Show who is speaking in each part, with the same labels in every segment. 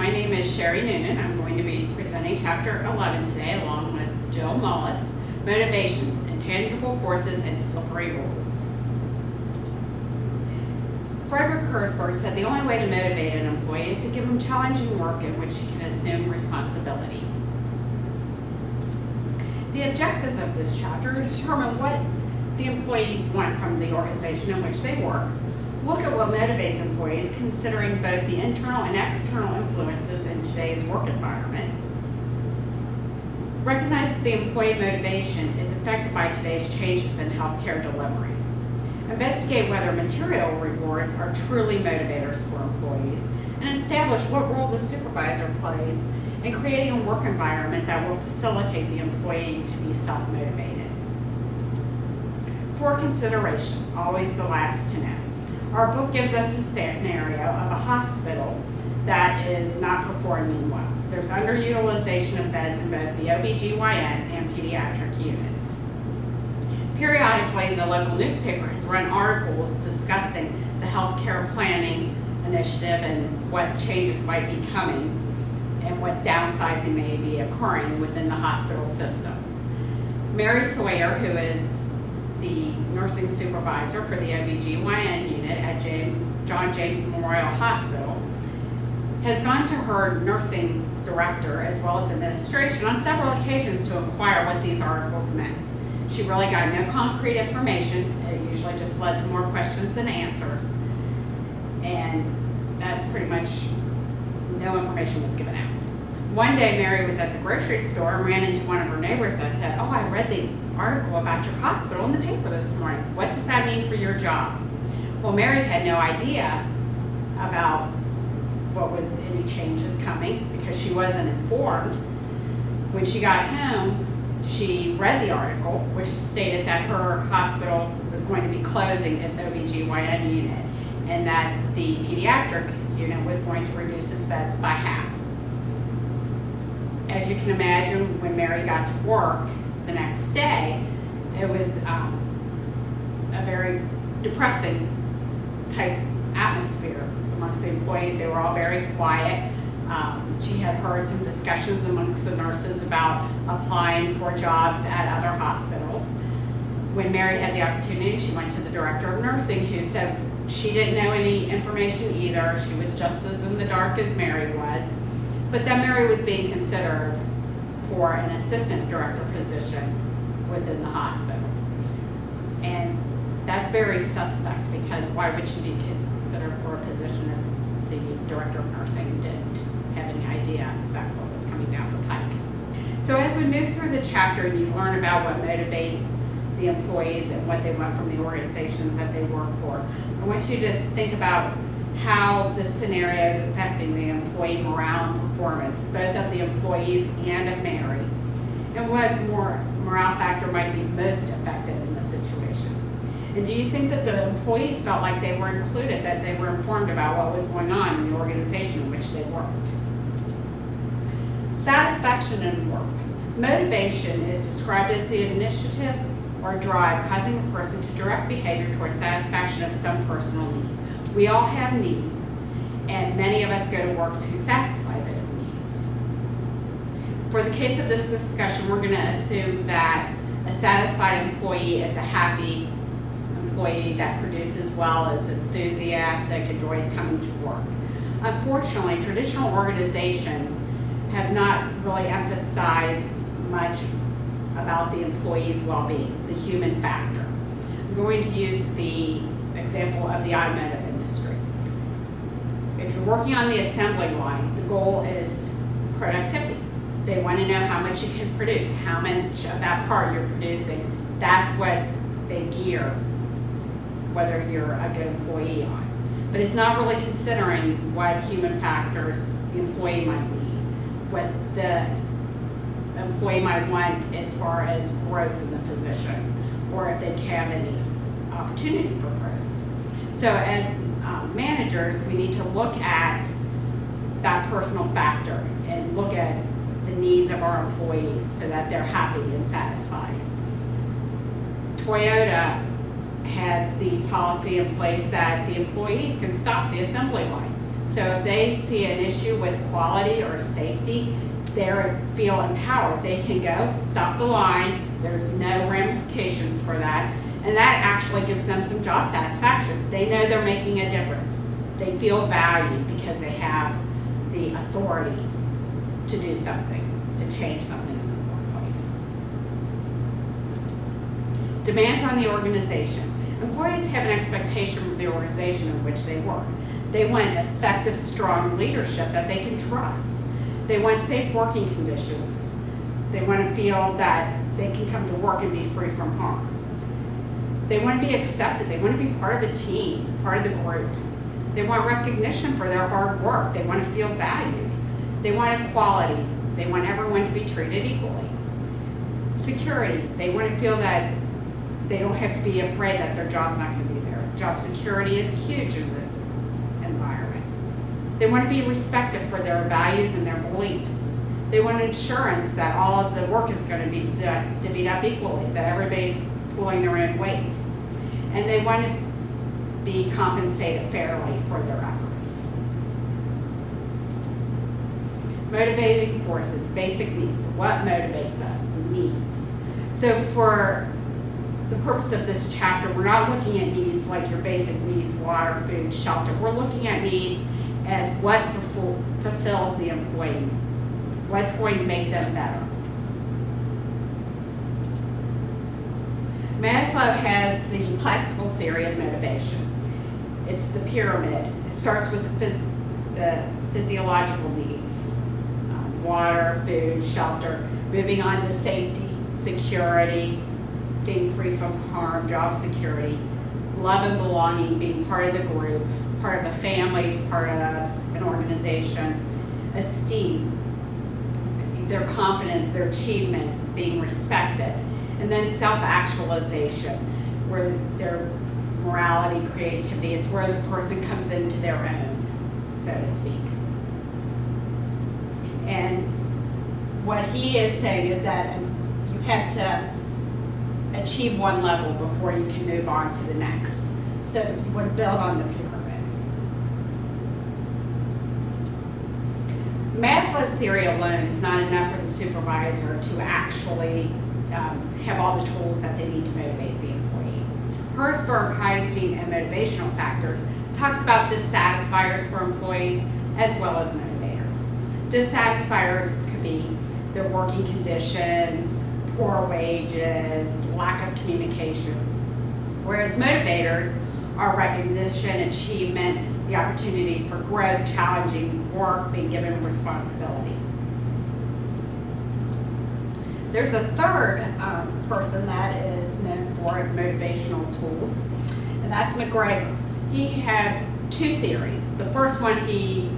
Speaker 1: my name is Sherry Noonan. I'm going to be presenting Chapter 11 today along with Jill Mullis, Motivation, Intangible Forces, and Slippery Rules. Frederick Herzberg said the only way to motivate an employee is to give him challenging work in which he can assume responsibility. The objectives of this chapter are to determine what the employees want from the organization in which they work, look at what motivates employees considering both the internal and external influences in today's work environment, recognize that the employee motivation is affected by today's changes in healthcare delivery, investigate whether material rewards are truly motivators for employees, and establish what role the supervisor plays in creating a work environment that will facilitate the employee to be self-motivated. For consideration, always the last to know. Our book gives us a scenario of a hospital that is not performing well. There's underutilization of beds in both the OBGYN and pediatric units. Periodically, the local newspaper has run articles discussing the healthcare planning initiative and what changes might be coming and what downsizing may be occurring within the hospital systems. Mary Sawyer, who is the nursing supervisor for the OBGYN unit at John James Memorial Hospital, has gone to her nursing director as well as administration on several occasions to inquire what these articles meant. She really got no concrete information. It usually just led to more questions than answers. And that's pretty much, no information was given out. One day Mary was at the grocery store and ran into one of her neighbors that said, "Oh, I read the article about your hospital in the paper this morning. What does that mean for your job?" Well, Mary had no idea about what was any changes coming because she wasn't informed. When she got home, she read the article, which stated that her hospital was going to be closing its OBGYN unit and that the pediatric unit was going to reduce its beds by half. As you can imagine, when Mary got to work the next day, it was a very depressing type atmosphere amongst the employees. They were all very quiet. She had heard some discussions amongst the nurses about applying for jobs at other hospitals. When Mary had the opportunity, she went to the director of nursing, who said she didn't know any information either. She was just as in the dark as Mary was. But that Mary was being considered for an assistant director position within the hospital. And that's very suspect because why would she be considered for a position if the director of nursing didn't have any idea about what was coming down the pike? So as we move through the chapter and you learn about what motivates the employees and what they want from the organizations that they work for, I want you to think about how this scenario is affecting the employee morale and performance, both of the employees and of Mary, and what morale factor might be most effective in this situation. And do you think that the employees felt like they were included, that they were informed about what was going on in the organization in which they worked? Satisfaction in work. Motivation is described as the initiative or drive causing a person to direct behavior towards satisfaction of some personal need. We all have needs, and many of us go to work to satisfy those needs. For the case of this discussion, we're going to assume that a satisfied employee is a happy employee that produces well, is enthusiastic, enjoys coming to work. Unfortunately, traditional organizations have not really emphasized much about the employee's well-being, the human factor. I'm going to use the example of the automotive industry. If you're working on the assembly line, the goal is productivity. They want to know how much you can produce, how much of that part you're producing. That's what they gear whether you're a good employee on. But it's not really considering what human factors the employee might need, what the employee might want as far as growth in the position, or if they have any opportunity for growth. So as managers, we need to look at that personal factor and look at the needs of our employees so that they're happy and satisfied. Toyota has the policy in place that the employees can stop the assembly line. So if they see an issue with quality or safety, they feel empowered. They can go, stop the line, there's no ramifications for that, and that actually gives them some job satisfaction. They know they're making a difference. They feel valued because they have the authority to do something, to change something in the workplace. Demands on the organization. Employees have an expectation of the organization in which they work. They want effective, strong leadership that they can trust. They want safe working conditions. They want to feel that they can come to work and be free from harm. They want to be accepted. They want to be part of a team, part of the group. They want recognition for their hard work. They want to feel valued. They want equality. They want everyone to be treated equally. Security. They want to feel that they don't have to be afraid that their job's not going to be there. Job security is huge in this environment. They want to be respected for their values and their beliefs. They want insurance that all of the work is going to be divvied up equally, that everybody's pulling their own weight. And they want to be compensated fairly for their efforts. Motivating forces, basic needs. What motivates us? Needs. So for the purpose of this chapter, we're not looking at needs like your basic needs, water, food, shelter. We're looking at needs as what fulfills the employee, what's going to make them better. Maslow has the classical theory of motivation. It's the pyramid. It starts with the physiological needs, water, food, shelter, moving on to safety, security, being free from harm, job security, love and belonging, being part of the group, part of a family, part of an organization, esteem, their confidence, their achievements, being respected, and then self-actualization, where their morality, creativity, it's where the person comes into their own, so to speak. And what he is saying is that you have to achieve one level before you can move on to the next. So you want to build on the pyramid. Maslow's theory alone is not enough for the supervisor to actually have all the tools that they need to motivate the employee. Herzberg, Hygiene, and Motivational Factors talks about dissatisfiers for employees as well as motivators. Dissatisfiers could be their working conditions, poor wages, lack of communication, whereas motivators are recognition, achievement, the opportunity for growth, challenging work, being given responsibility. There's a third person that is known for motivational tools, and that's McGregor. He had two theories. The first one he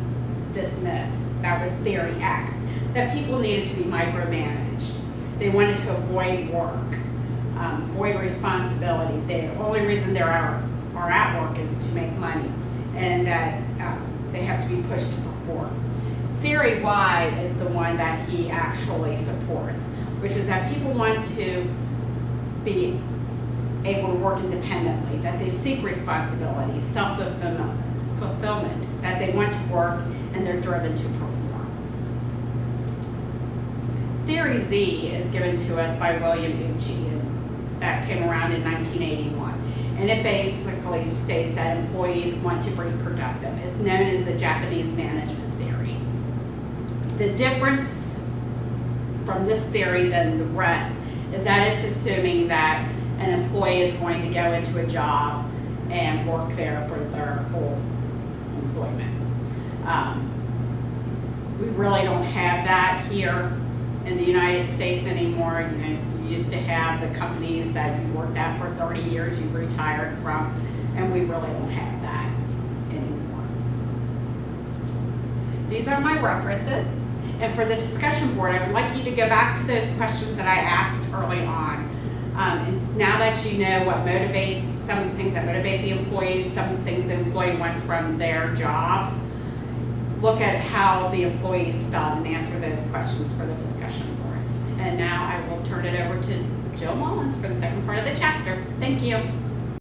Speaker 1: dismissed, that was theory X, that people needed to be micromanaged. They wanted to avoid work, avoid responsibility. The only reason they are at work is to make money, and that they have to be pushed to perform. Theory Y is the one that he actually supports, which is that people want to be able to work independently, that they seek responsibility, self-fulfillment, that they want to work and they're driven to perform. Theory Z is given to us by William Uchi, and that came around in 1981. And it basically states that employees want to be productive. It's known as the Japanese management theory. The difference from this theory than the rest is that it's assuming that an employee is going to go into a job and work there for their whole employment. We really don't have that here in the United States anymore. You know, you used to have the companies that you worked at for 30 years, you retired from, and we really don't have that anymore. These are my references. And for the discussion board, I would like you to go back to those questions that I asked early on. And now that you know what motivates, some things that motivate the employees, some things the employee wants from their job, look at how the employees felt and answer those questions for the discussion board. And now I will turn it over to Jill Mullins for the second part of the chapter. Thank you.